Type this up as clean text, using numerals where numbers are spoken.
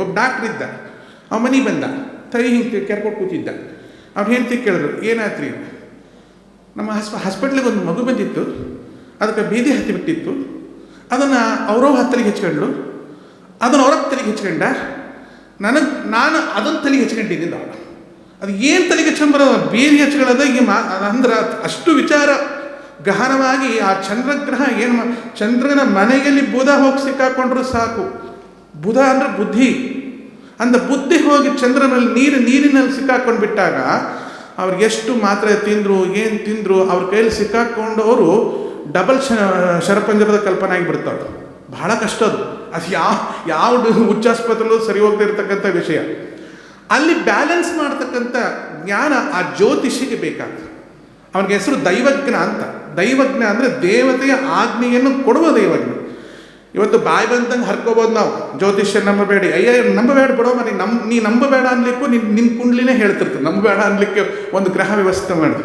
ಒಬ್ಬ ಡಾಕ್ಟ್ರ್ ಇದ್ದ, ಅವ ಮನೆಗೆ ಬಂದ, ತೈ ಹಿಂಗೆ ಕೆರ್ಕೊಂಡು ಕೂತಿದ್ದ. ಅವ್ರು ಹೆಂಡ್ತಿ ಕೇಳಿದ್ರು, ಏನಾಯ್ತು ರೀ? ನಮ್ಮ ಹಾಸ್ಪಿಟ್ಲಿಗೆ ಒಂದು ಮಗು ಬಂದಿತ್ತು, ಅದಕ್ಕೆ ಬೀದಿ ಹತ್ತಿಬಿಟ್ಟಿತ್ತು, ಅದನ್ನು ಅವ್ರವ್ರ ತಲೆಗೆ ಹೆಚ್ಕೊಂಡ್ಲು, ಅದನ್ನು ಅವ್ರ ತಲೆಗೆ ಹೆಚ್ಕೊಂಡ, ನಾನು ಅದನ್ನು ತಲೆಗೆ ಹೆಚ್ಕೊಂಡಿದ್ದಿಲ್ಲ. ಅದು ಏನು ತಲೆಗೆ ಹೆಚ್ಕೊಂಬರೋದು? ಬೀದಿ ಹಚ್ಕೊಳ್ಳೋದ ಈಗ ಅಂದ್ರೆ ಅಷ್ಟು ವಿಚಾರ ಗಹನವಾಗಿ ಆ ಚಂದ್ರಗ್ರಹ ಏನು, ಚಂದ್ರನ ಮನೆಯಲ್ಲಿ ಬುಧ ಹೋಗಿ ಸಿಕ್ಕಾಕೊಂಡ್ರು ಸಾಕು. ಬುಧ ಅಂದರೆ ಬುದ್ಧಿ, ಅಂದ ಬುದ್ಧಿ ಹೋಗಿ ಚಂದ್ರನಲ್ಲಿ ನೀರಿನಲ್ಲಿ ಸಿಕ್ಕಾಕೊಂಡು ಬಿಟ್ಟಾಗ ಅವ್ರಿಗೆ ಎಷ್ಟು ಮಾತ್ರೆ ತಿಂದರು, ಏನು ತಿಂದರು, ಅವ್ರ ಕೈಯಲ್ಲಿ ಸಿಕ್ಕಾಕೊಂಡು ಅವರು ಡಬಲ್ ಶರಪಂಜರದ ಕಲ್ಪನೆ ಆಗಿಬಿಡ್ತಾರೆ. ಬಹಳ ಕಷ್ಟ ಅದು. ಅದು ಯಾವ ಹುಚ್ಚಾಸ್ಪತ್ರೆಲೂ ಸರಿ ಹೋಗ್ತಾ ಇರ್ತಕ್ಕಂಥ ವಿಷಯ. ಅಲ್ಲಿ ಬ್ಯಾಲೆನ್ಸ್ ಮಾಡ್ತಕ್ಕಂಥ ಜ್ಞಾನ ಆ ಜ್ಯೋತಿಷಿಗೆ ಬೇಕಾಗ್ತದೆ. ಅವನಿಗೆ ಹೆಸರು ದೈವಜ್ಞ ಅಂತ. ದೈವಜ್ಞ ಅಂದರೆ ದೇವತೆಯ ಆಜ್ಞೆಯನ್ನು ಕೊಡುವ ದೈವಜ್ಞ. ಇವತ್ತು ಬಾಯಿ ಬಂದಂಗೆ ಹರ್ಕೋಬೋದು ನಾವು, ಜ್ಯೋತಿಷ್ಯ ನಂಬಬೇಡಿ, ಅಯ್ಯ ನಂಬಬೇಡ ಬಿಡೋ ಮನೆ, ನೀ ನಂಬಬೇಡ ಅನ್ಲಿಕ್ಕೂ ನಿನ್ನ ಕುಂಡ್ಲಿನೇ ಹೇಳ್ತಿರ್ತದೆ. ನಂಬಬೇಡ ಅನ್ಲಿಕ್ಕೆ ಒಂದು ಗ್ರಹ ವ್ಯವಸ್ಥೆ ಮಾಡಿ.